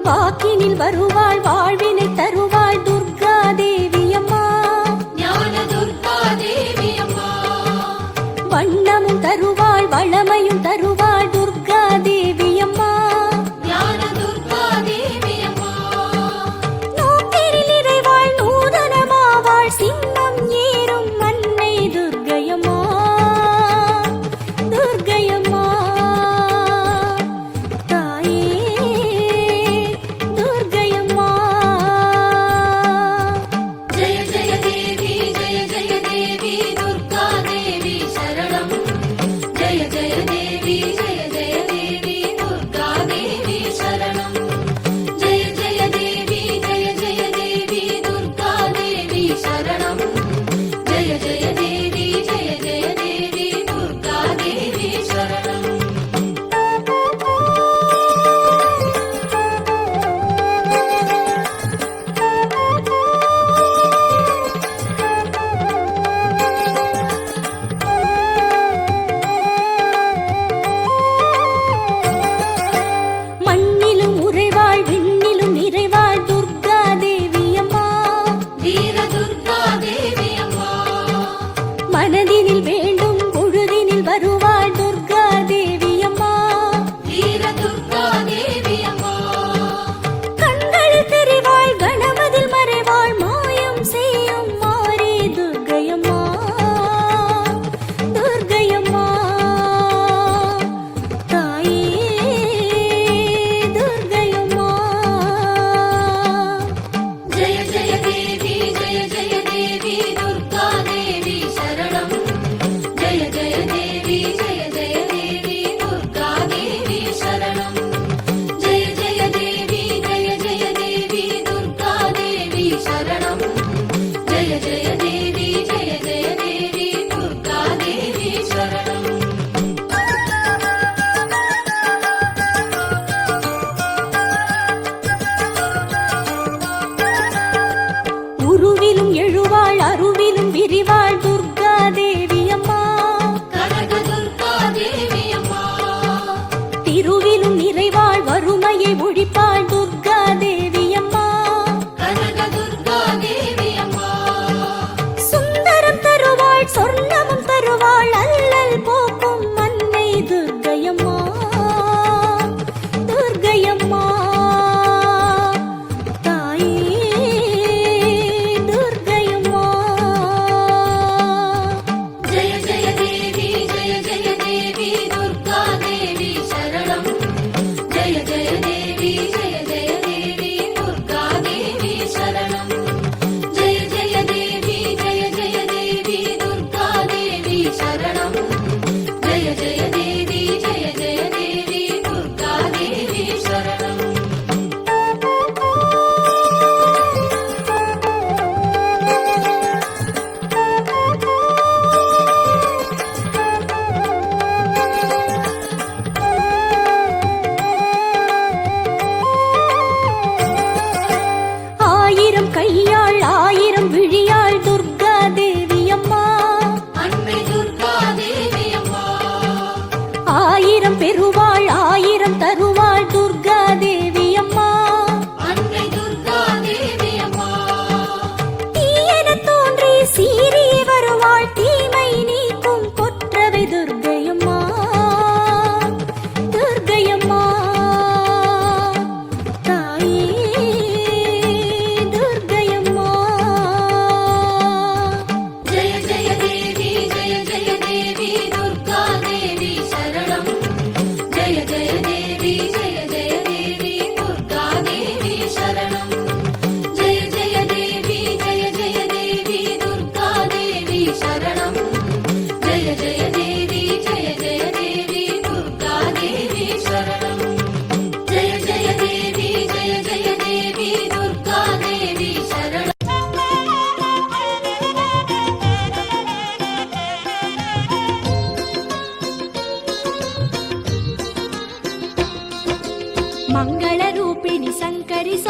வாக்கினில் வருவாள் வாழ்வினை தருவாள் துர்கா தேவி அம்மா, ஞான துர்கா தேவி அம்மா. வண்ணமும் தருவாள் வளமையும் தருவாள் துர்கா தேவி அம்மா, ஞான துர்கா தேவி அம்மா. நோக்கினில் இறைவாள் நூதனமாவாள் சின்னம் ஏறும் அன்னை துர்க்கையம்மா, துர்க்கையம்மா தாயே துர்க்கையம்மா.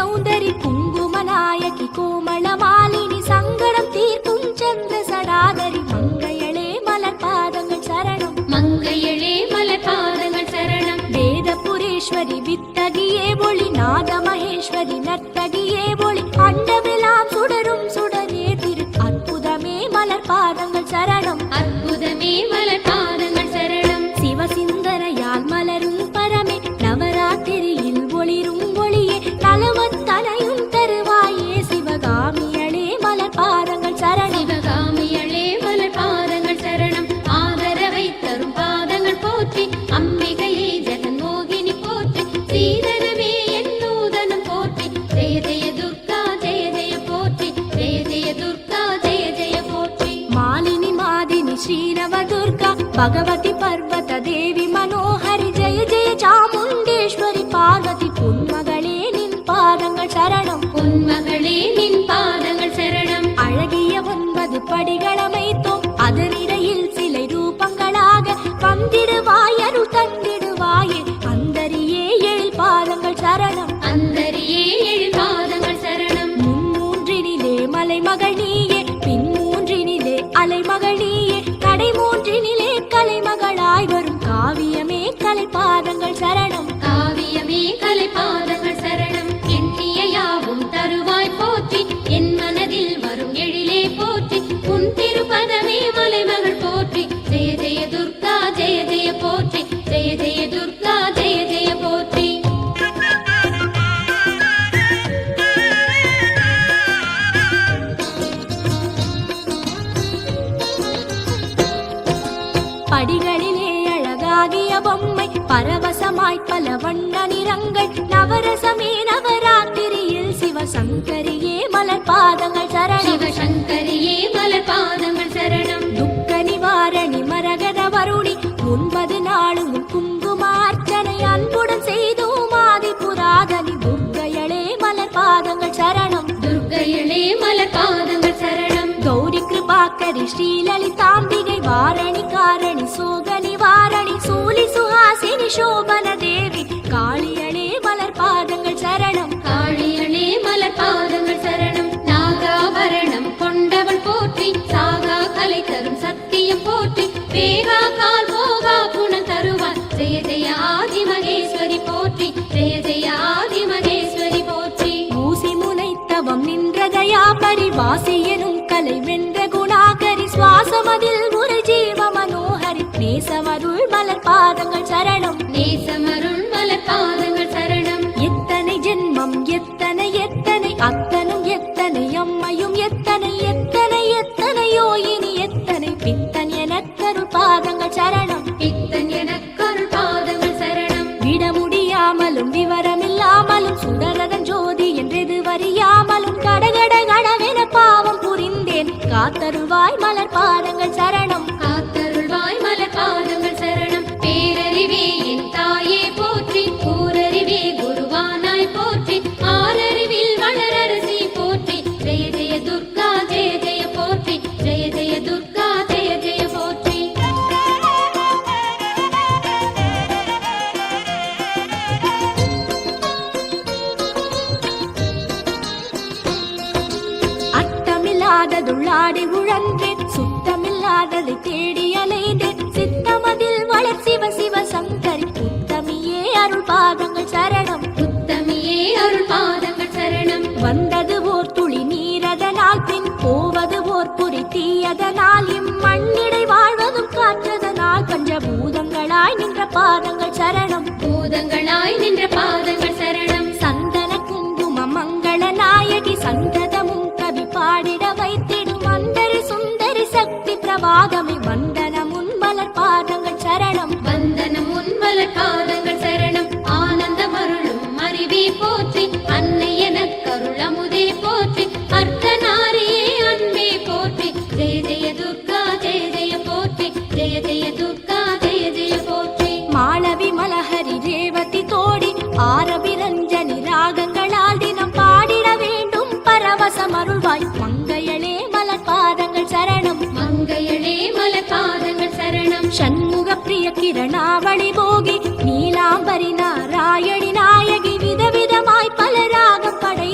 சௌந்தரி குங்குமநாயகி கோமளமாலினி சங்கடம் தீர்க்கும் சந்திர சடாதரி மங்கையளே மலர் பாதங்கள் சரணம் மங்கையளே மலர் பாதங்கள் சரணம் வேதபுரேஸ்வரி வித்தகியே ஒளி நாத மகேஸ்வரி நர்த்தகியே ஒளி அண்டமெல்லாம் சுடரும் சுடரே திரு அற்புதமே மலர் பாதங்கள் சரணம் அற்புதமே மலர் பாதங்கள் சரணம் சிவசிந்தனையால் மலரும் பரமே நவராத்திரியில் ஒளிரும் ஒளியே நலவத்தனையும் தருவாயே சிவகாமியளே மலர் பாதங்கள் சரணம் சிவகாமியளே மலர் பாதங்கள் சரணம் ஆதரவை தரும் பாதங்கள் போற்றி அம்பிகையே ஜெகன்மோகினி போற்றி சீதனமே என் நூதனம் போற்றி ஜெய ஜெய துர்கா ஜெய ஜெய போற்றி ஜெய ஜெய துர்கா ஜெய ஜெய போற்றி மாலினி மாதினி ஸ்ரீநவதுர்கா பகவதி பர்வத தேவி மனோஹரி ஜெய ஜெய சாமுண்டேஸ்வரி பார்வதி பொன்மகளே நின் பாதங்கள் சரணம் பொன்மகளே நின் பாதங்கள் சரணம் அழகிய 9 படிகளமைத்தோம் அதனிடையில் சிலை ரூபங்களாக வந்திடுவாய் அருள் தந்திடுவாயே அந்தரியே 7 பாதங்கள் சரணம் அந்தரியே 7 பாதங்கள் சரணம் மும்மூன்றினிலே மலைமகள் நீயே பின்மூன்றினிலே அலைமகள் நீயே கடைமூன்றினிலே கலைமகளாய் வரும் காவியமே கலை பாதங்கள் சரணம் காவியமே கலை பாதங்கள் சரணம் எண்ணிய யாவும் தருவாய் போற்றி என் மனதில் வரும் எழிலே போற்றி உன் திருப்பதமே மலைமகள் போற்றி ஜெய ஜெய துர்கா ஜெய ஜெய போற்றி ஜெய ஜெய துர்கா ஜெய ஜெய போற்றி படிகளிலே அழகாகிய பொம்மை பரவசமாய் பல வண்ண நிறங்கள் நவரசமே நவராத்திரியில் சிவசங்கரியே மலர் பாதங்கள் சரணம் சிவசங்கரியே மலர் பாதங்கள் சரணம் துக்க நிவாரணி மரகத வருணி 9 நாளும் குங்குமார்ச்சனை அன்புடன் செய்தோம் ஆதி புராதனி துர்க்கையளே மலர் பாதங்கள் சரணம் துர்க்கையளே மலர் பாதங்கள் சரணம் கௌரி கிருபாகரி ஸ்ரீலலிதாம்பிகை வாரணி காரணி சோக நிவாரணி சூலி சுஹாசினி சோபன தேவி காளியளே மலர் பாதங்கள் சரணம் காளியளே மலர் பாதங்கள் சரணம் நாகாபரணம் கொண்டவள் போற்றி சாகா கலை தரும் சத்தியம் போற்றி வேகா கால் போகா புனல் தருவார் ஜெய ஜெய ஆதி மகேஸ்வரி போற்றி ஜெய ஜெய ஆதி மகேஸ்வரி போற்றி ஊசி முனைத்தவம் நின்ற தயாபரி வாசி எனும் கலை வென்ற குணாகரி சுவாசமதில் ஒரு ஜீவ மனோஹரி நேசமருள் மலர் பாதங்கள் சரணம் நேசமருள் மலர் பாதங்கள் சரணம் எத்தனை ஜென்மம் எத்தனை எத்தனை அத்தனும் எத்தனை அம்மையும் எத்தனை எத்தனை எத்தனையோ இனி எத்தனை பித்தன் எனக்கருள் பாதங்கள் சரணம் பித்தன் எனக்கருள் பாதங்கள் சரணம் விட முடியாமலும் விவரமில்லாமலும் சுடரதன் ஜோதி என்றெது வறியாமலும் கடகட கடவென பாவம் புரிந்தேன் காத்தருள்வாய் மலர் பாதங்கள் சரணம் காத்தருள்வாய் மலர் பாதங்கள் சரணம் பேரறிவே என் தாயே போற்றி கூரறிவே குருவானாய் போற்றி ஆரறிவில் வளரரசி போற்றி ஜெய ஜெய துர்கா ஜெய ஜெய போற்றி ஜெய ஜெய துர்கா ஜெய ஜெய போற்றி அட்டமில்லாததுள்ளாடி உழன்றேன் சுத்தமில்லாததை தேடி அலைந்தேன் சித்தமதில் வளர் சிவ சிவ சங்கரி உத்தமியே அருள் பாதங்கள் சரணம் உத்தமியே அருள் பாதங்கள் சரணம் வந்தது ஓர் துளி நீரதனால் பின் போவது ஓர் புரி தீயதனால் இம்மண்ணிடை வாழ்வதும் காற்றதனால் பஞ்சபூதங்களாய் நின்ற பாதங்கள் சரணம் பூதங்களாய் நின்ற பாதங்கள் சரணம் சந்தன குங்கும மங்கள நாயகி சந்ததமும் கவி பாடிட வைத்திடும் அந்தரி சுந்தரி சக்தி பிரபாகமே வந்தனம் உன் மலர் பாதங்கள் சரணம் வந்தனம் உன் மலர் பாதங்கள் சரணம் ஆனந்தம் அருளும் அறிவே போற்றி அன்னை எனக்கருள் அமுதே போற்றி அர்த்தநாரியே அன்பே போற்றி ஜெய ஜெய துர்கா ஜெய ஜெய போற்றி ஜெய ஜெய துர்கா ஜெய ஜெய போற்றி மாளவி மலஹரி ரேவதி தோடி ஆரவி ரஞ்சனி ராகங்களால் தினம் பாடிட வேண்டும் பரவசம் அருள்வாய் மங்கையளே மலர் பாதங்கள் சரணம் மங்கையளே மலர் பாதங்கள் சரணம் ஷண்முக பிரிய கிரணாவளி போகி நீலாம்பரி நாராயணி நாயகி விதவிதமாய் பல ராகம் படை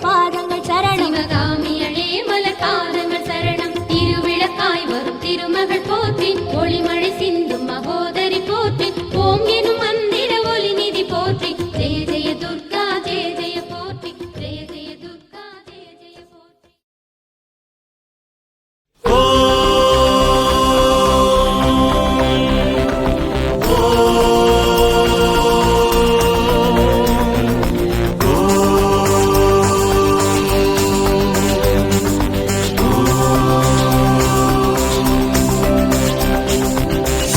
பாதங்கள் சரணம். சிவகாமியளே மலர் பாதங்கள் சரணம். திருவிளக்காய் வரும் திருமகள் போற்றி, ஒளிமழை சிந்தும் மகோதரி போற்றி, ஓம் எனும் மந்திர ஒலி நிதி போற்றி, ஜெய ஜெய துர்கா ஜெய ஜெய போற்றி, ஜெய ஜெய துர்கா ஜெய ஜெய போற்றி.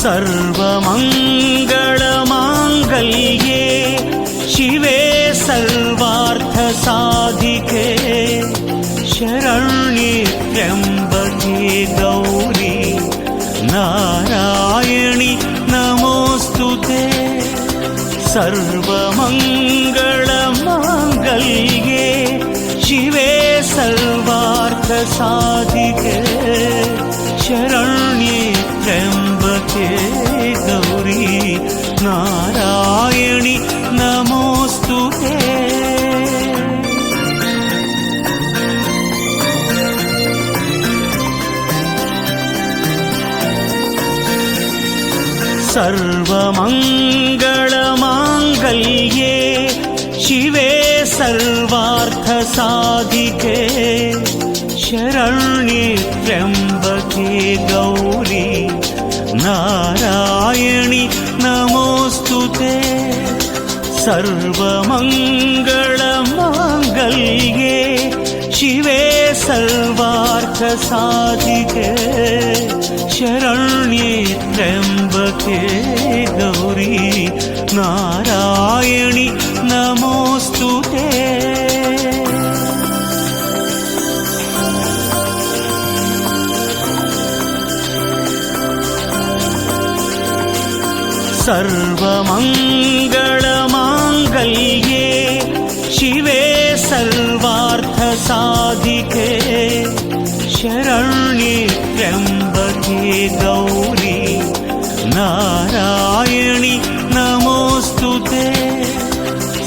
सर्वमङ्गलमाङ्गल्ये शिवे सर्वार्थसाधिके शरण्ये त्र्यम्बके गौरी नारायणि नमोऽस्तुते. सर्वमङ्गलमाङ्गल्ये शिवे सर्वार्थसाधिके शरण्ये त्र्यम्बके गौरी नारायणि नमोऽस्तुते. सर्वमङ्गलमाङ्गल्ये शिवे सर्वार्थसाधिके शरण्ये त्र्यम्बके गौरी नारायणि नमोऽस्तुते. सर्वमङ्गलमाङ्गल्ये शिवे सर्वार्थसाधिके शरण्ये त्र्यम्बके गौरी नारायणि नमोऽस्तुते. सर्वमङ्गलमाङ्गल्ये शिवे सर्वार्थसाधिके शरण्ये त्र्यम्बके गौरी नारायणि नमोऽस्तुते.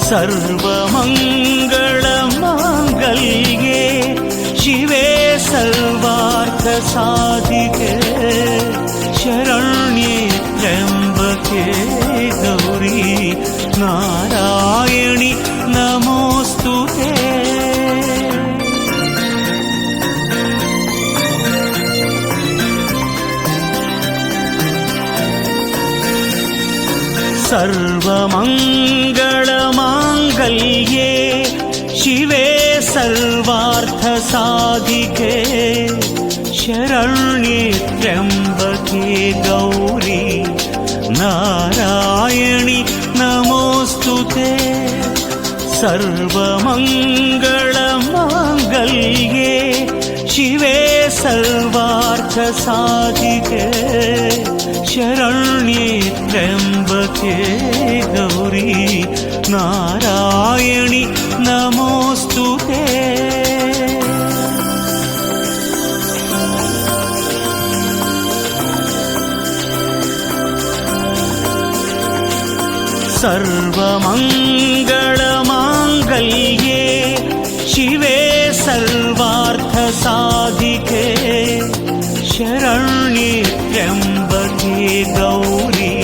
सर्वमङ्गलमाङ्गल्ये शिवे सर्वार्थसाधिके शरण्ये त्र्यम्बके गौरी नारायणि नमोऽस्तुते. सर्वमङ्गलमाङ्गल्ये शिवे सर्वार्थसाधिके शरण्ये त्र्यम्बके गौरी नारायणि नमोऽस्तुते. सर्वमङ्गलमाङ्गल्ये शिवे सर्वार्थसाधिके शरण्ये त्र्यम्बके गौरी नारायणि नमोऽस्तुते. सर्वमङ्गलमाङ्गल्ये शिवे सर्वार्थसाधिके शरण्ये त्र्यम्बके गौरी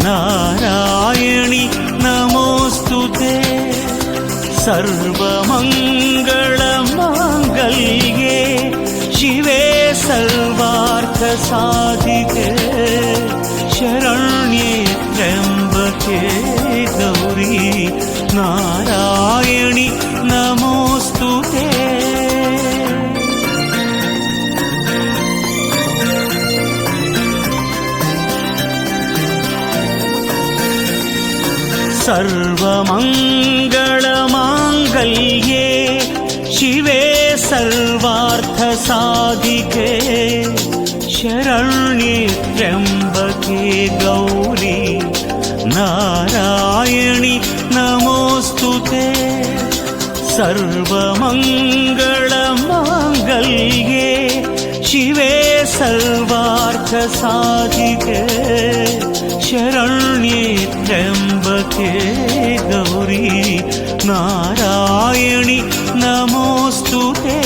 नारायणि नमोऽस्तुते. सर्वमङ्गलमाङ्गल्ये शिवे सर्वार्थसाधिके शरण्ये त्र्यम्बके गौरी नारायणि नमोऽस्तुते. सर्वमङ्गलमाङ्गल्ये शिवे सर्वार्थसाधिके शरण्ये त्र्यम्बके गौरी नारायणि नमोऽस्तुते. सर्वमङ्गलमाङ्गल्ये शिवे सर्वार्थसाधिके शरण्ये त्र्यम्बके गौरी नारायणि நமோஸ்து தே.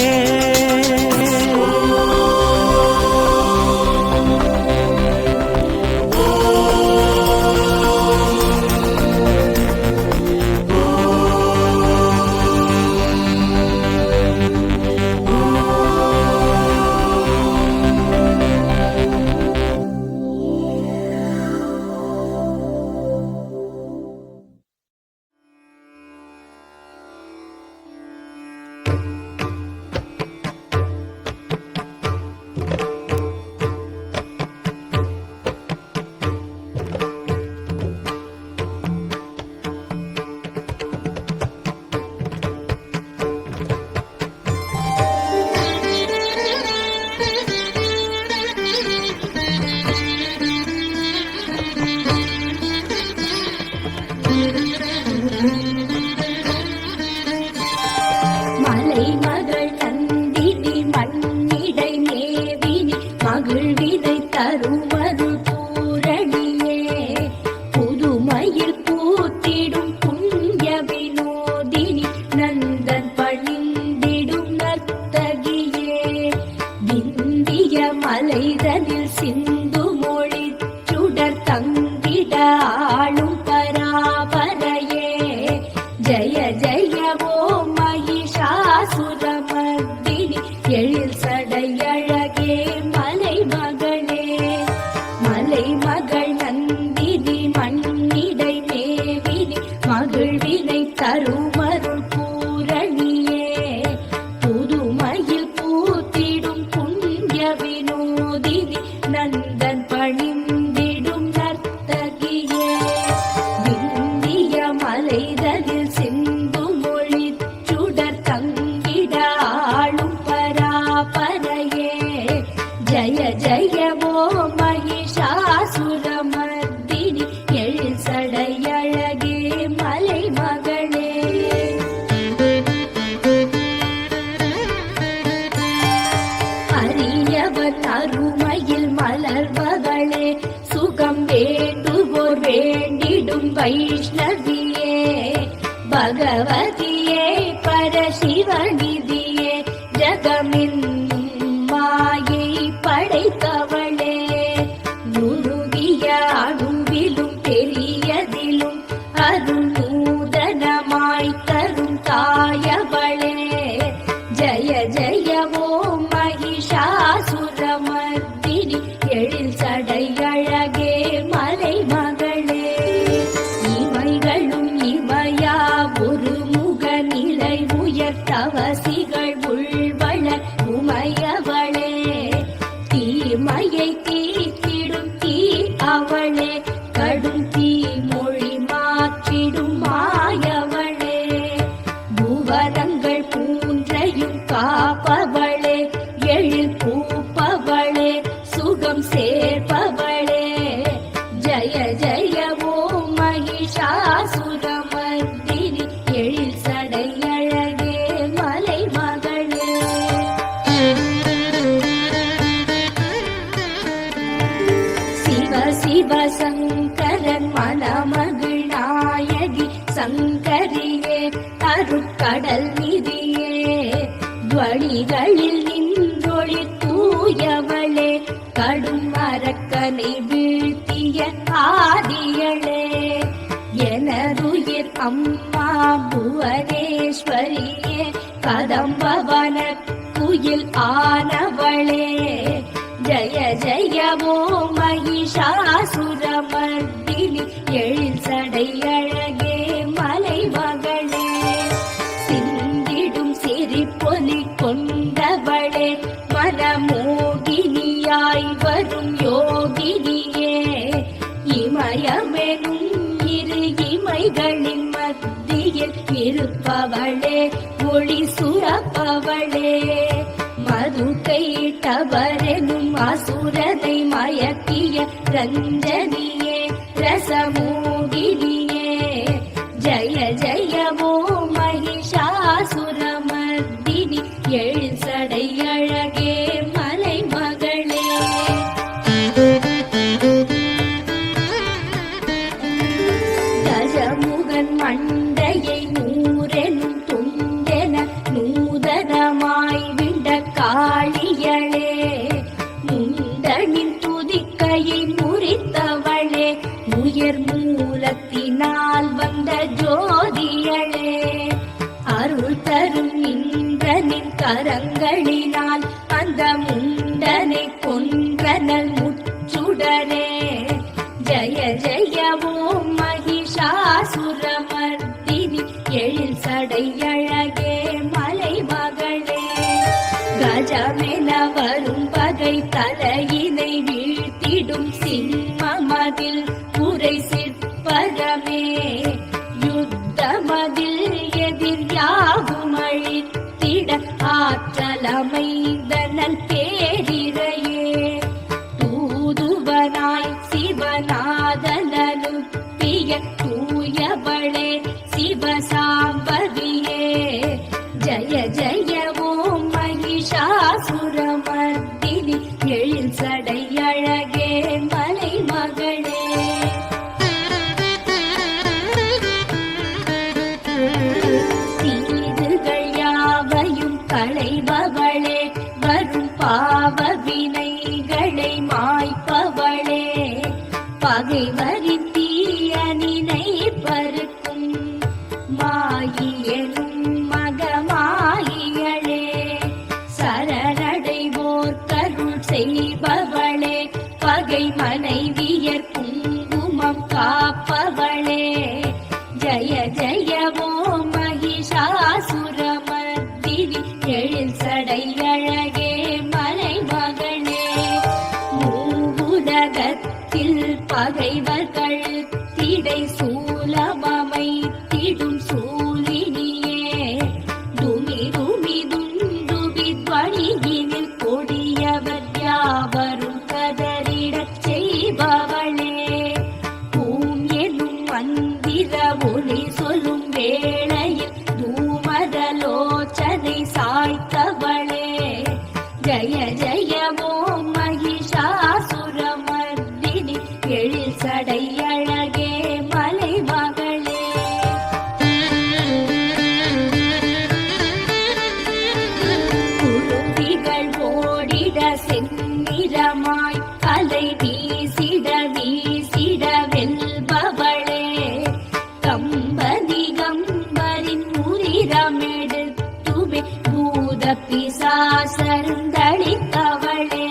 மலைதனில் சிந்து மொழி சுடர் தங்கிட ஆளும் பராபரையே. ஜய ஜய ஓம் மகிஷாசுரமர்தினி எழில் சடையழகே மலை மகளே. மலை மகள் நந்தினி மண்ணிடை மேவினி மகிழ்வினை தருமருள் பூரணியே. புதுமையில் பூத்திடும் புண்ணிய வினோதினி நந்தன் பணிந்திடும் நர்த்தகியே. விந்திய மலைதனில் சிந்து மொழி சுடர் தங்கிட ஆளும் பராபரையே. ஜய ஜய ஓம் மகிஷாசுரமர்தினி எழில் சடையழகே மலை மகளே. அரியவன் அருமையில் மலர்வகளே சுகம் வேண்டுவோர் வேண்டிடும் வைஷ்ணவியே. பகவதியே பரசிவநிதியே ஜகமின் மாயை படைத்தவளே. நுருகிய அணுவிலும் பெரியதிலும் அருள் நூதனமாய் தரும் தாயவளே. ஜய ஜய ஓம் மகிஷாசுரமர்தினி எழில் சடையழகே மலை மகளே. இவைகளும் இவையா ஒரு முக நிலை உயர் தவசிகள் உள்வளர் உமையவளே. தீமையை தீர்த்திடும் தீ அவளே கடும் தீ மொழி மாற்றிடும் மாயவளே. புவனங்கள் பூன்றையும் காப்பவளே எழில் பூப்பவளே சுகம் சேர்ப்பவளே. ஜய ஜய ஓம் மகிஷாசுரமர்தினி எழில் சடையழகே மலை மகளே. சிவ சிவ சங்கரன் மணமகள் நாயகி சங்கரியே அருட்கடல் நிதியே. துவனிகளில் நின்றொளி தூயவளே கடும் அரக்கனை வீழ்த்திய ஆதியளே. எனதுயிர் அம்மா புவனேஸ்வரியே கதம்பவன குயில் ஆனவளே. ஜய ஜய ஓம் மகிஷாசுரமர்தினி எழில் சடையழகே மலை மகளே. சிந்திடும் சிரிப்பொலி கொண்டவளே மனமோகினியாய் வரும் யோகினியே. இமயமெனும் இரு இமைகளின் மத்தியில் இருப்பவளே ஒளி சுரப்பவளே. மது கைட்டவரெனும் அசுரனை மயக்கிய ரஞ்சனியே ரசமோகினியே. ஜய ஜய ஓம் மகிஷாசுரமர்தினி எழில் சடையழகே மலை மகளே. கஜமுகன் மண்டையை நூறெனும் துண்டென நூறு இந்திரனின் கரங்களினால் அந்த முண்டனை கொன்றனல் முச்சுடரே. ஜய ஜய ஓம் மகிஷாசுரமர்த்தினி எழில் சடையழகே மலைமகளே. கஜமென வரும் பகை தலையினை வீழ்த்திடும் சிம்மமதில் உரை சிற்பரமே. யுத்தமதில் எதிர் யாவும் அழித்திட ஆற்றலமைந்தனல் பேரிரையே. தூதுவனாய் சிவநாதனனுப்பிய தூயவளே சிவசாம்பவியே. ஜய ஜய ஓம் மகிஷாசுரமர்த்தினி எழில் சடையழகே மலைமகளே. தீதுகள் யாவையும் களைபவளே, வரும் பாவ வினைகளை மாய்ப்பவளே. பகைவரின் தீயனினை பருக்கும் மாயியனும் மகமாயியளே. சரணடைவோர் கருள் செய்பவளே, பகை மனைவியர் குங்குமம் காப்பவளே. ஜய ஜய ஓம் மகிஷாசுரமர்த்தினி எழில் சடையழகே மலைமகளே. மூவுலகத்தில் பகைவர்கள் திடை சூலமமைத்திடும் சூலினியே. துமி துந்துவித்வழியினில் கொடியவர் யாவரும் கதறிடச் செய்பவளே. பூம் எனும் மந்திர ஒளி சொல்லும் வேளையில் தூமதலோச்சனை சாய்த்தவளே. ஜய ஜய ஓம் மகிஷாசுரமர்த்தினி எழில் சடையழகே மலைமகளே. குருவிகள் ஓடிட செந்நிறமாய் கலை வீசிட வீசிட வெல்பவளே. கம்பரின் உரிரமெடுத்துவே பூத பிசாசருந்தளித்தவளே.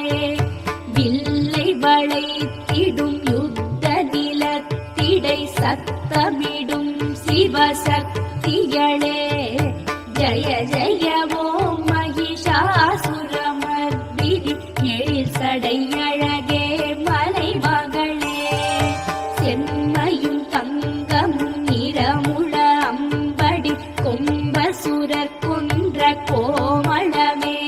வில்லை வளைத்திடும் யுத்த நிலத்திடை சத்தமிடும் சிவசக்திகளே. ஜய ஜய ஓம் மகிஷாசுரமர்த்தினி எழில் சடையழகே மலைமகளே. செம்மையும் தங்கமும் நிறமுள அம்படி கொம்பசுரர் கொன்ற கோமளமே.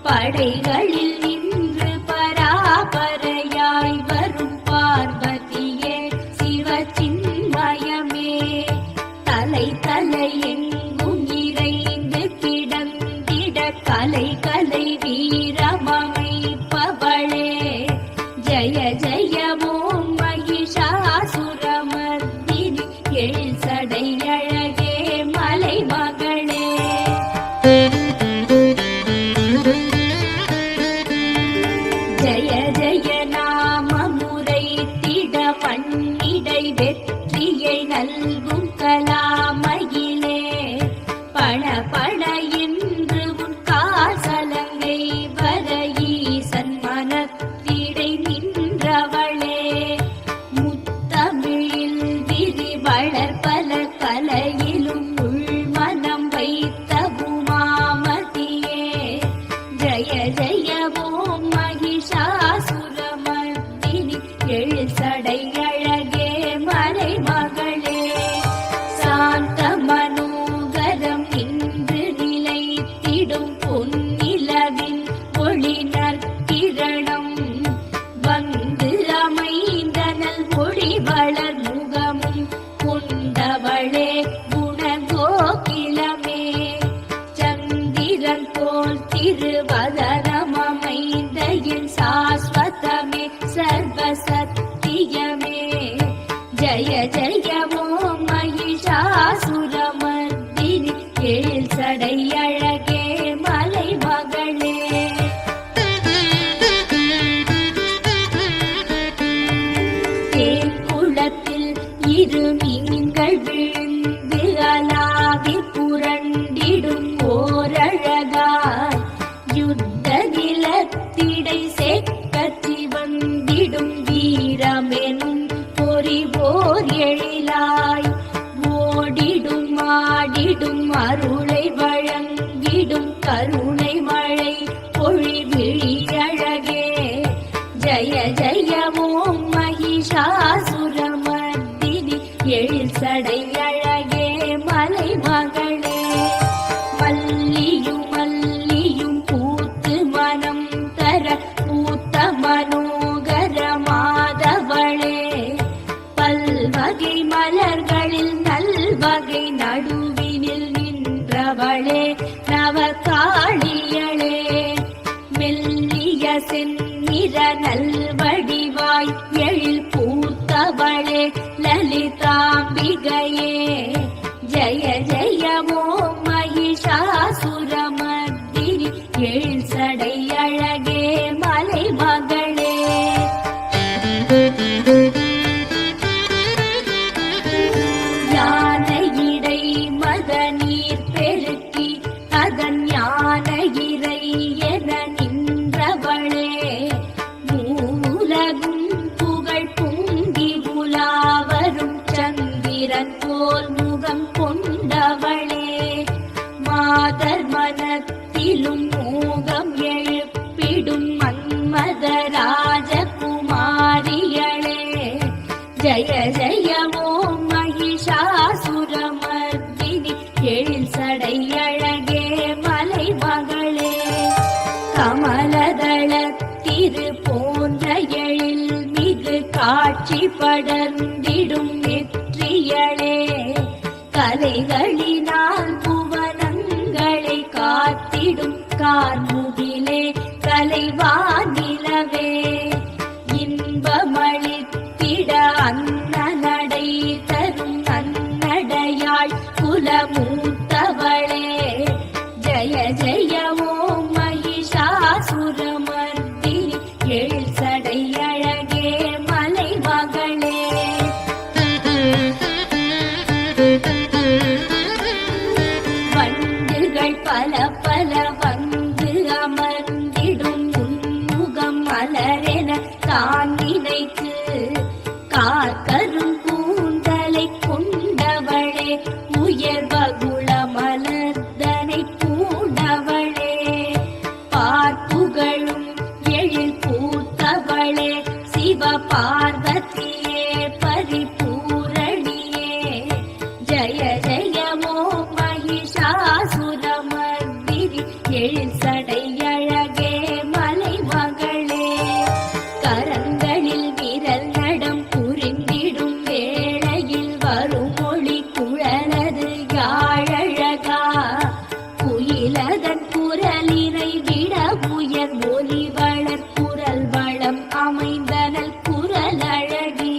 படைகளில் நின்று பராபரையாய் வரும் பார்வதியே சிவசின்மயமே. தலை தலை எங்கும் இறைந்து கிடந்திட கலை கலை வீரமமைப்பவளே. ஜய ஜய ஓம் மகிஷாசுரமர்த்தினி எழில் சடையழகே மலைமகளே. ஜய ஜய நாமமுறை திட பண்ணிடை வெற்றியை நல்கும் கலாமயிலே. பண பண என்று உன் காசலங்கை வர ஈசன் மனத்திடை நின்றவளே. முத்தமிழில் விரிவளர் பல கலையிலும் உள்மனம் வைத்த உமாமதியே. ஜய ஜய ஓம் மகிஷாசுரமர்த்தினி எழில் சடையழகே மலைமகளே. சாந்த மனோகரம் இன்று நிலைத்திடும் பொன்னிலவின் ஒளி நற்கிரணம். வந்து அமைந்தனல் ஒளி வளர் முகமும் கொண்டவளே குணகோகிலமே. சந்திரன் போல் திருவதரமமைந்த என் சாஸ்வதமே சர்வசத்தியமே. ஜய ஜய ஓம் மகிஷாசுரமர்த்தினி எழில் சடையழகே மலைமகளே. தேக்குளத்தில் இரு மீன்கள் விழுந்து அலாவி புரண்டிடும் ஓ கருணை மழை பொழிவிழியழகே ஜய ஜய ஓம் மகிஷாசுரமர்தினி எழில் சடை அழகே மலை மகளே மல்லியும் மல்லியும் பூத்து மனம் தர பூத்த மனோகர மாதவளே பல்வகை மலர்களில் நல்வகை நடுவினில் நின்றவளே நவகாளியளே மெல்லிய செந்நிற நல்வடிவாய் எழில் பூத்தவளே லலிதாம்பிகையே ஜய ஜய ஓம் மகிஷாசுரமர்தினி எழில் சடை அழகே மலை மகளே யானையிடை மத நீர் பெருக்கி அதன் யானையிறை என நின்றவளே மூலகும் புகழ் பொங்கி உலாவரும் சந்திரன் போல் முகம் கொண்டவளே மாதர் மனத்திலும் மோகம் எழுப்பிடும் மன்மத ராஜகுமாரியளே ஜய ஜய ஓம் மகிஷாசுரமர்தினி எழில் சடை அழகே மலை மகளே கமலதள திரு போன்ற எழில் மிகு காட்சி படர்ந்திடும் நெற்றியளே கலைகளினால் புவனங்களை காத்திடும் கார்முகிலே கலைவானிலவே இன்பமளித்திட அன்னநடை தரும் நன்னடையாள் குலமூத்தவளே ஜய ஜய ஓம் மகிஷாசுரமர்தினி எழில் சடை அழகே மலை மகளே வண்டுகள் பல பல வந்து அமர்ந்திடும் உன்முகம் மலரென தான் நினைத்து காக்கரும் கூந்தலை கொண்டவளே உயர் வகுள மலர்தனை பூண்டவளே பார்ப்புகளும் எழில் பூத்தவளே சிவ பார்வதியே பரிபூரணியே ஜய ஜய ஓம் மகிஷாசுரமர்தினி எழில் சடை அழகே மலை மகளே கரங்களில் விரல் நடம் புரிந்திடும் வேளையில் வரும் மொழி குழலது யாழழகா குயிலதன் குரலினை விட உயர் ஒலி வளர் குரல் வளம் அமைந்தனல் குரல் அழகி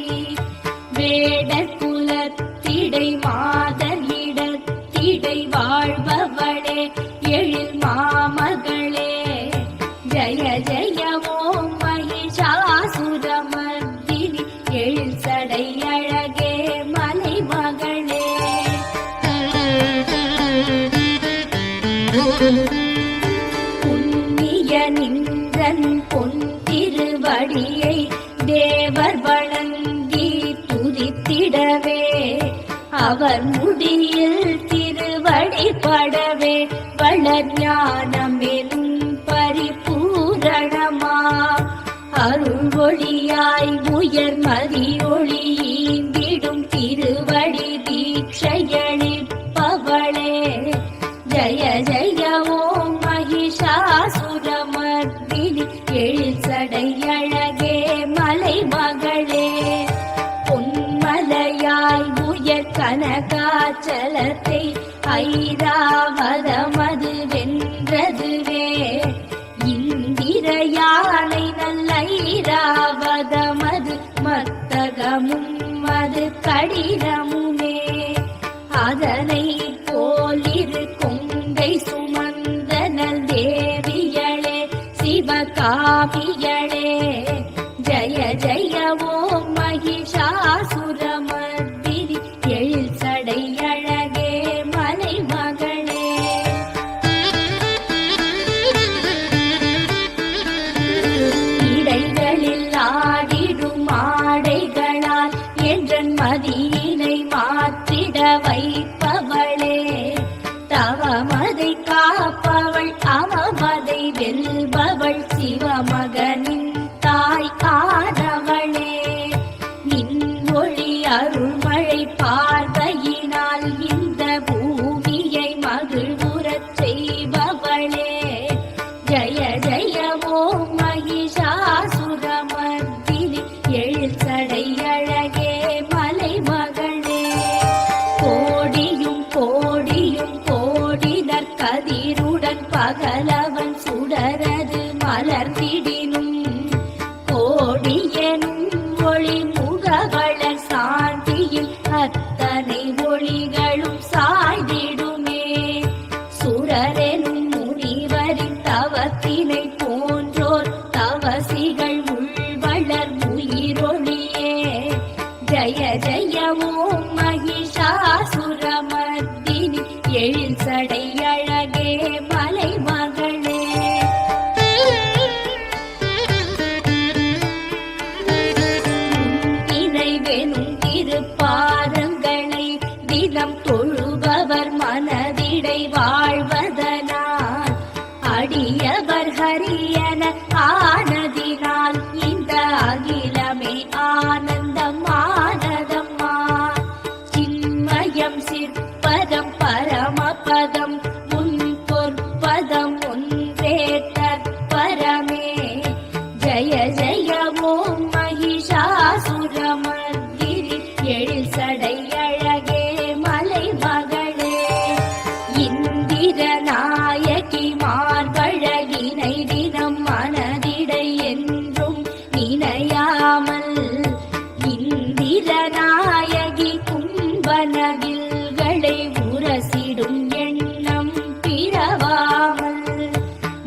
வேடர் குலத்திடை மாதர் இடத்திடை வாழ்பவளே எழில் மாமகளே ஜய ஜய ஓம் மகிஷாசுரமர்தினி எழில் சடை அழகே மலை மகளே புண்ணிய நின்றன் பொன் திருவடியை தேவர் வணங்கி துதித்திடவே அவர் முடியில் திருவடி படவே வளர் ஞானம் எனும் பரிபூரணமா அருள் ஒளியாய் உயர் மதி ஒளி ஈந்திடும் திருவடி தீட்சையளிப்பவளே ஜய ஜய ஓம் மகிஷாசுரமர்தினி எழில் சடை அழகே மலை மகளே பொன்மலையாய் உயர் கனகாச்சலத்தை ஐராவதமது வென்றதுவே இந்திர யானை நல்ல ஐராவதமது மத்தகமும் அது கடினமுமே அதனை போலிரு கொங்கை சுமந்தனல் தேவியளே சிவகாமியளே ஜய ஜய ஓம் மகிஷாசுரமர்தினி எழில் சடை அழகே மலை மகளே இடைகளில் ஆடிடும் ஆடைகளால் என்றன் மதியினை மாற்றிட வைப்பவளே தவமதை காப்ப காப்பவள் அவமதை வெல்பவள் சிவமகனின் தாய் ஆனவளே நின் ஒளி அருள்மழை பார்வையினால் இந்த பூமியை மகிழ்வுறச் செய்பவளே ஜய ஜய ஓம் மகிஷாசுரமர்த்தினி எழில் சடை அழகே மலை மகளே கோடியும் கோடியும் கோடினர் கதிருடன் பகலவன் சுடரது மலர்ந்திடினும் கோடியனும் ஒளி முகவளர் சாந்தியில் அத்தனை ஒளிகளும் சாய்ந்திடுமே சுரரெனும் முனிவரின் தவத்தினை போன்றோர் தவசிகள் உள்வளர் உயிரொளியே ஜய ஜய ஓம் மகிஷாசுரமர்த்தினி எழில் சடை அழகே மலை மகளே நினைவெனும் திருப்பாதங்களை தினம் தொழுபவர் மனதிடை வாழ்வதனால் அடியவர் ஹரியன ஆனதினால் இந்த அகிலமே ஆனந்தம் ஆனதம்மா சின்மயம் சிற்பதம் பரமபதம் உன் பொற்பதம் ஒன்றே தற்பரமே ஜய ஜய ஓம் மகிஷாசுரமர்த்தினி எழில் சடை அழகே மலை மகளே இந்திரநாயகி மார்பழகினை தினம் மனதிடை என்றும் நினையாமல் இந்திரநாயகி கும்பனவில்களை உரசிடும் எண்ணம் பிறவாமல்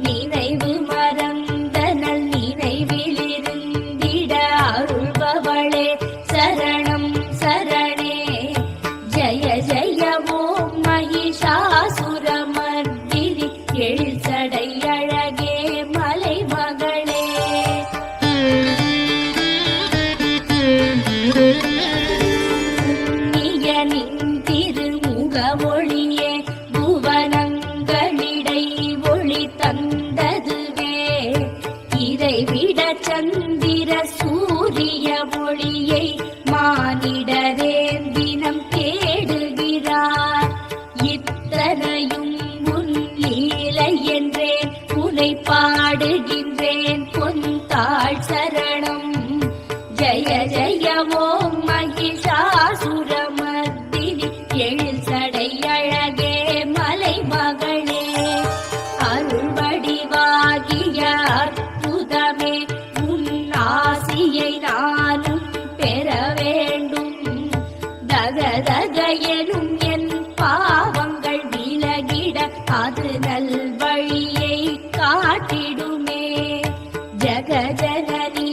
நினைவு மறந்தனல் நினைவிலிருந்திட அருள்பவளே சரணம் சரணே ஜய ஜய ஓம் மகிஷாசுரமர்த்தினி எழில் சடை அழகே மலை மகளே புண்ணியனின் திருமுக ஒளியே புவனங்களிடை ஒளி தந்ததுவே இதைவிட சந்திர சூரிய ஒளியை மானிடரே தினம் தேடுகிறார் இத்தனையும் உன் லீலை என்றேன் உனை பாடுகின்றேன் பொன்தாள் சரணம் ஜய ஜய ஓம் மகிஷாசுரமர்த்தினி எழில் சடை அழகே மலை மகளே அருள் வடிவாகிய அற்புதமே உன் ஆசியை நானும் பெற வேண்டும் தகதக எனும் என் பாவங்கள் விலகிட அது நல் வழியை காட்டிடுமே ஜகஜனனி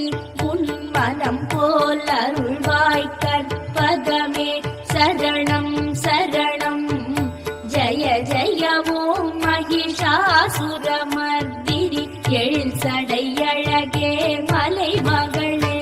உன் மனம் போல் அருள்வாய் கற்பகமே சரணம் சரணம் ஜய ஜய ஓம் மகிஷாசுரமர்த்தினி எழில் சடை அழகே மலை மகளே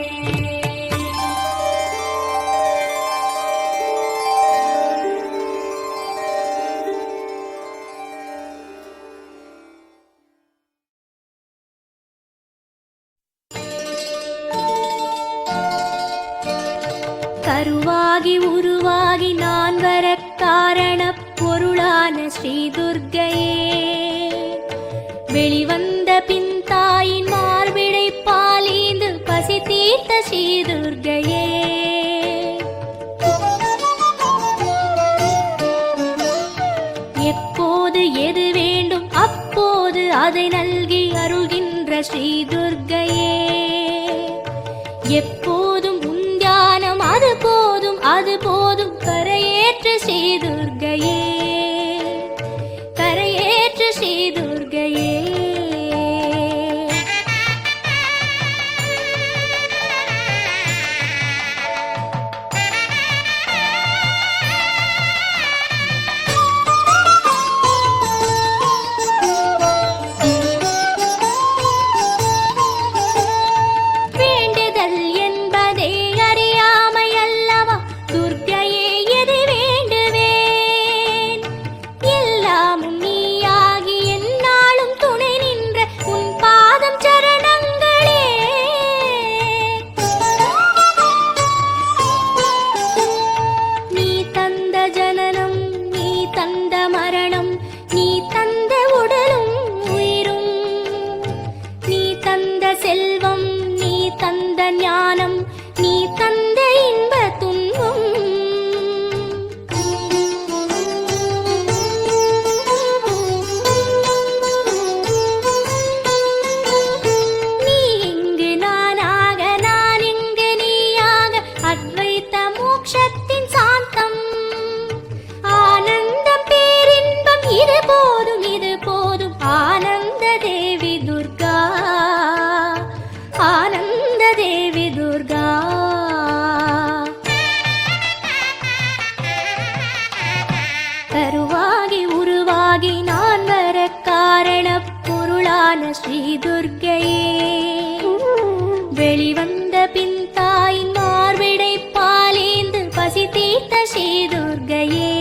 கருவாகி உருவாகி நான் வரக் காரணப் பொருளான ஸ்ரீ துர்க்கையே வெளிவந்த பின் தாயின் மார்பிடை பாலீந்து பசி தீர்த்த ஸ்ரீ துர்க்கையே எப்போது எது வேண்டும் அப்போது அதை நல்கி அருள்கின்ற ஸ்ரீ துர்க்கையே எப்போதும் உந்தியானம் அது போதும் அது போதும் கரையேற்று ஸ்ரீ துர்க்கையே கரையேற்று ஸ்ரீ துர்க்கையே வேண்டுதல் என்பதே அறியாமை அல்லவா துர்க்கையே எது வேண்டுவேன் ஸ்ரீ துர்க்கையே. வெளிவந்த பின் தாயின் மார்பிடை பாலேந்து பசி தீர்த்த ஸ்ரீ துர்க்கையே,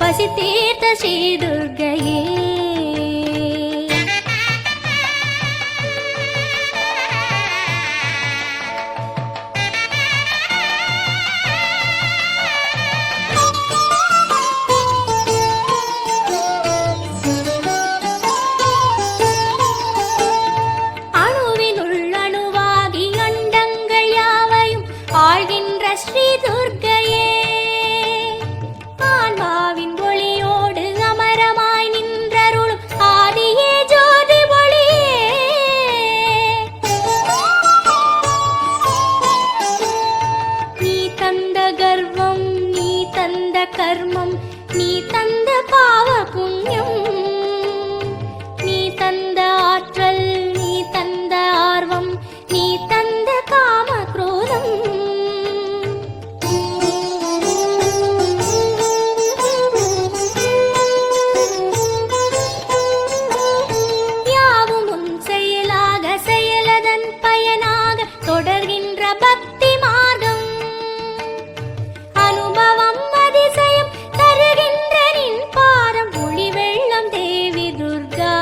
பசி தீர்த்த ஸ்ரீ துர்க்கையே. ஸ்ரீ துர்க்கையே, ஆன்மாவின் ஒளியோடு அமரமாய் நின்றருளும் ஆதியே ஜோதி ஒளியே. நீ தந்த கர்வம், நீ தந்த கர்மம், நீ தந்த பாவ புண்ணியம், நீ தந்த ஆற்றல், நீ தந்த ஆர்வம், நீ தந்த காம குரோதம். தொடர்கின்ற பக்தி மார்க்கம் அனுபவம் அதிசயம் தருகின்ற நின் பாதம். ஒளி வெள்ளம் தேவி துர்கா,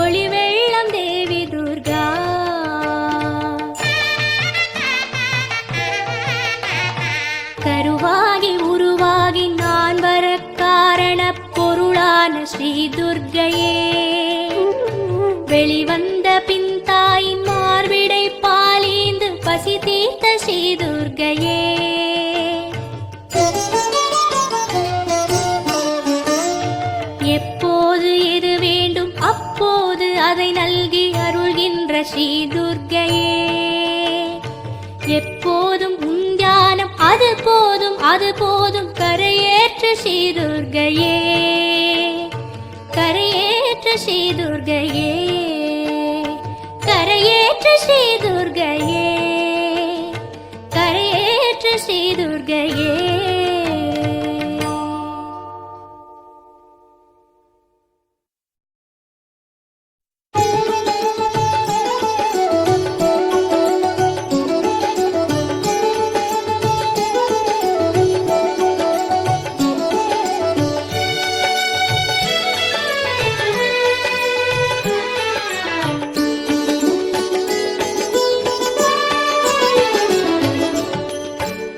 ஒளி வெள்ளம் தேவி துர்கா. கருவாகி உருவாகி நான் வர காரண பொருளான ஸ்ரீ துர்க்கையே. வெளிவந்த பின் தாயின் மார்பிடை பாலேந்து பசி தீர்த்த ஸ்ரீ துர்க்கையே. எப்போது எது வேண்டும் அப்போது அதை நல்கி அருள்கின்ற ஸ்ரீ துர்க்கையே. எப்போதும் உன் தியானம் அது போதும், அது போதும். கரையேற்ற ஸ்ரீ துர்க்கையே, கரையேற்ற ஸ்ரீ துர்க்கையே, கரையேற்ற ஸ்ரீ துர்க்கையே, கரையேற்ற ஸ்ரீ துர்க்கையே.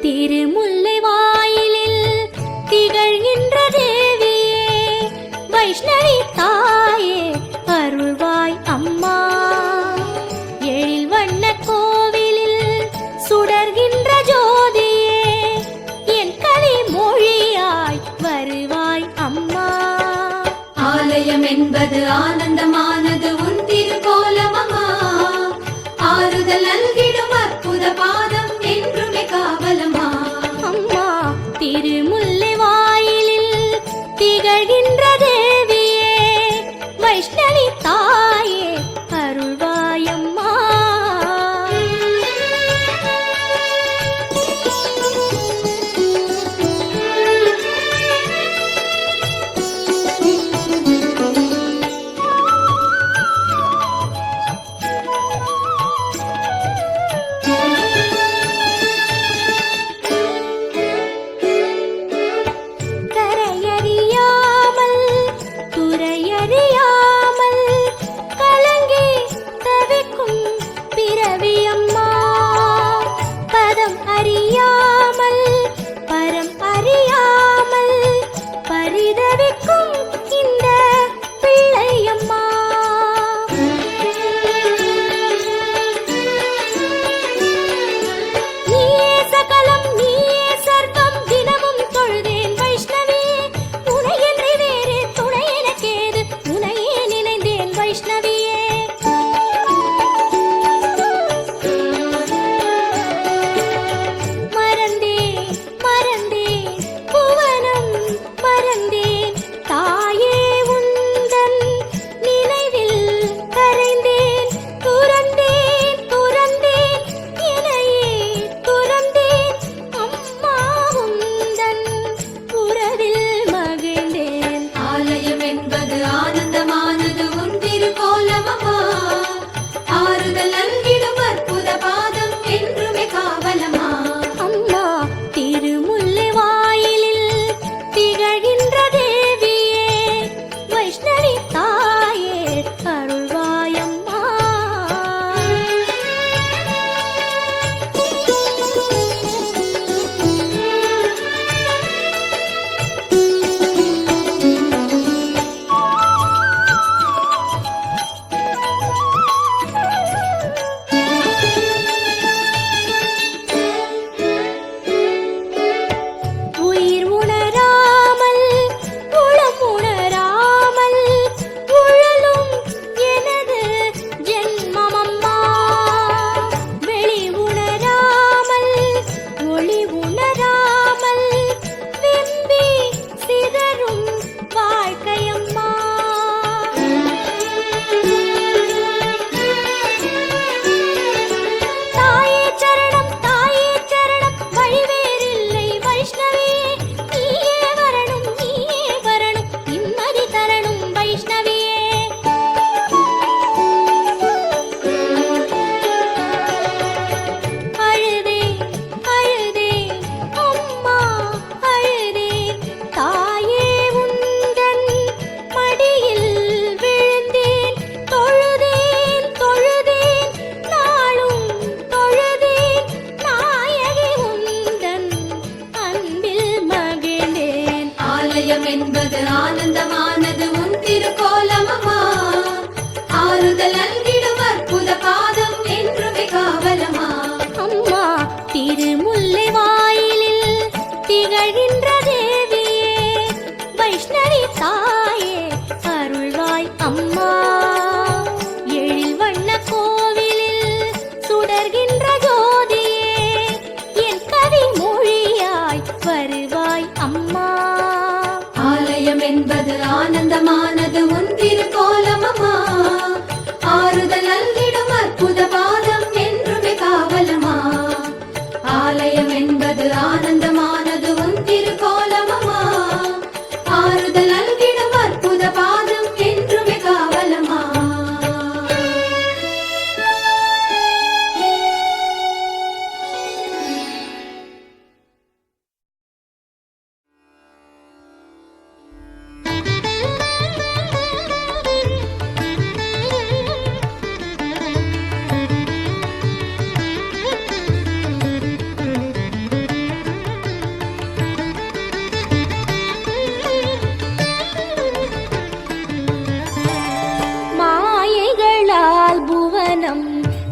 திருமுல்லை வாயிலில் திகழ்கின்ற தேவியே, வைஷ்ணவி தாயே அருள்வாய் அம்மா. எழில் வண்ண கோவிலில் சுடர்கின்ற ஜோதியே, என் கவி மொழியாய் வருவாய் அம்மா. ஆலயம் என்பது ஆனந்தமானது உன் திருக்கோலம் அம்மா. ஆறுதல் நல்கிடும் அற்புத பாதம் என்றுமே காவலம்மா. அம்மா திருமுல்லை வாயிலில் திகழ்கின்ற தேவியே, வைஷ்ணவி தாயே அருள்வாயம்மா.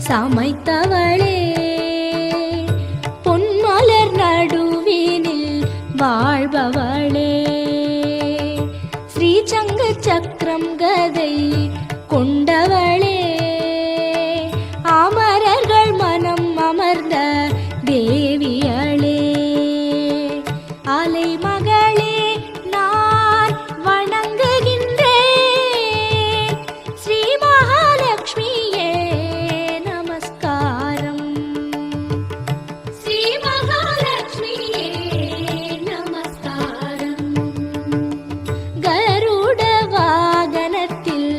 சமைத்தவளே பொன்மலர் நடுவினில் வாழ்பவளே ஸ்ரீசங்கு சக்கரம் கதை கொண்டவளே அமரர்கள் மனம் அமர்ந்த தேவியளே அலை மகளே நான் வணங்குகின்றேன் ஸ்ரீ மகாலட்சுமியே நமஸ்காரம் ஸ்ரீ மகாலட்சுமியே நமஸ்காரம் கருட வாகனத்தில்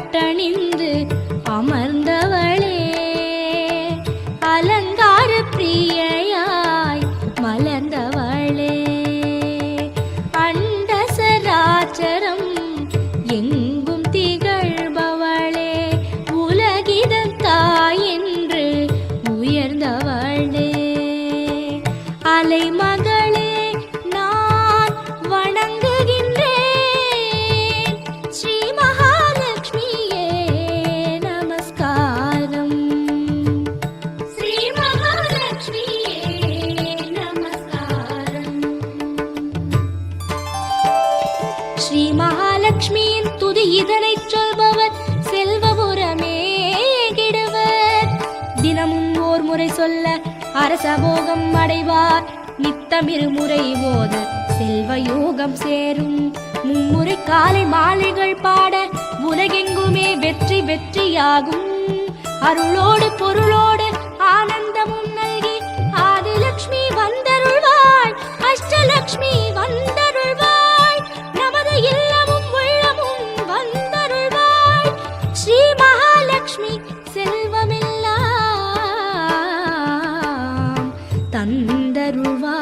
பட்டணிந்து அமர்ந்தவளே அலங்கார பிரியையாய் மலர்ந்தவளே அண்ட சராச்சரம் எங்கும் திகழ்பவளே உலகிதன் தாய் என்று உயர்ந்தவளே அலைமகளே நான் வணங்குகின்றேன் ஸ்ரீ மகாலட்சுமியே நமஸ்காரம் ஸ்ரீ மகாலட்சுமியே நமஸ்காரம் ஸ்ரீ மகாலட்சுமியின் துதி இதனைச் சொல்பவர் செல்வபுரமே கிடுவர் தினமும் ஓர் முறை சொல்ல அரசபோகம் அடைவார் நித்தம் இருமுறை ஓத செல்வ யோகம் சேரும் மும்முறை காலை மாலைகள் பாட உலகெங்குமே வெற்றி வெற்றியாகும் அருளோடு பொருளோடு ஆனந்தமும் நல்கி ஆதிலட்சுமி வந்தருள்வாள் அஷ்டலட்சுமி வந்தருள்வாள் நமது இல்லமும் உள்ளமும் வந்தருள்வாள் ஸ்ரீ மகாலட்சுமி செல்வமெல்லாம் தந்தருள்வாள்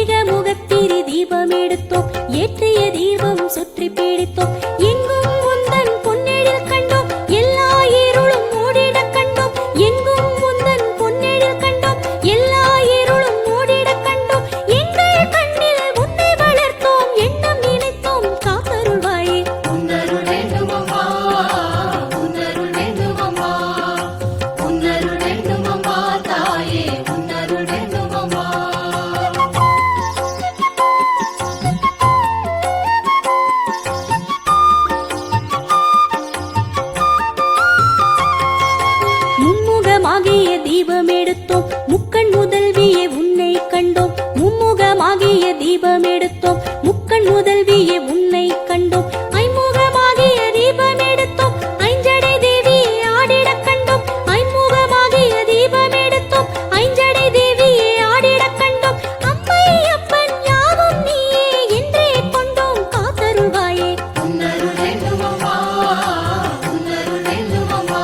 ஏக முகத்திரி தீபம் எடுத்தோம், ஏற்றிய தீபம் சுற்றி பிடித்தோம். எங்கும் உந்தன் பொன்னெழில் கண்டோம், எல்லா இருளும் மூடிட கண்டோம். எங்கும் உந்தன் பொன்னெழில் கண்டோம், எல்லா இருளும் மூடிட கண்டோம். எங்கள் கண்ணில் உன்னை வளர்த்தோம், எண்ணம் நினைத்தோம், காத்தருள்வாயே. உன்னருள் வேண்டும் அம்மா, உன்னருள் வேண்டும் அம்மா, உன்னருள் வேண்டும் அம்மா தாயே, உன்னருள் வேண்டும் அம்மா. மும்முகமாகிய தீபம் எடுத்தோம், முக்கண் முதல்வியே உன்னை கண்டோம். மும்முகமாகிய தீபம் எடுத்தோம், முக்கண் முதல்வியே உன்னை கண்டோம். ஐமுகமாகிய தீபம் எடுத்தோம், ஐஞ்சடை தேவியே ஆடிட கண்டோம். ஐமுகமாகிய தீபம் எடுத்தோம், ஐஞ்சடை தேவியே ஆடிட கண்டோம். அம்மை அப்பன் யாவும் நீயே என்றே கொண்டோம், காத்தருள்வாயே. உன்னருள் வேண்டும் அம்மா, உன்னருள் வேண்டும் அம்மா,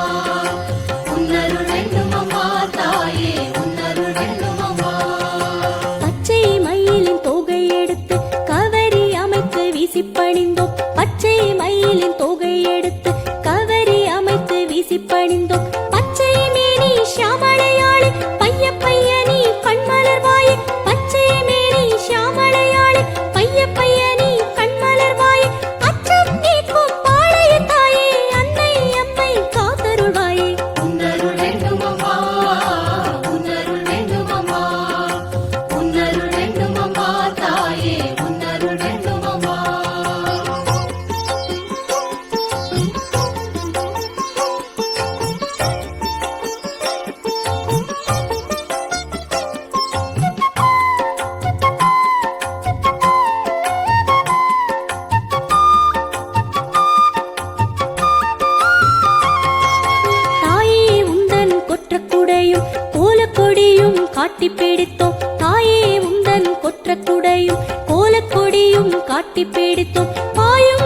உன்னருள் வேண்டும் அம்மா தாயே, உன்னருள் வேண்டும் அம்மா. பச்சை மயிலின் தொகை எடுத்து கவரி அமைத்து வீசி பணிந்தோம். பச்சை மயிலின் தொகை எடுத்து கவரி அமைத்து வீசி பணிந்தோம். பச்சை மேனி ஷியாமளையாளே, பைய பைய நீ கண்மலர்வாயே. பச்சை மேனி ஷியாமளையாளே, பைய பைய நீ கண்மலர்வாயே. அச்சம் நீக்கும் பாளைய தாயே, அன்னை அம்மை காத்தருள்வாயே. உன்னருள் வேண்டும் அம்மா, உன்னருள் வேண்டும் அம்மா, உன்னருள் வேண்டும் அம்மா தாயே, உன்னருள் வேண்டும் அம்மா. தாயே உந்தன் கொற்றக்குடையும் கோலக்கொடியும் காட்டி பிடித்தோம். தாயே உந்தன் கொற்றக்குடையும் கோலக்கொடியும் காட்டி பிடித்தோம். பாயும்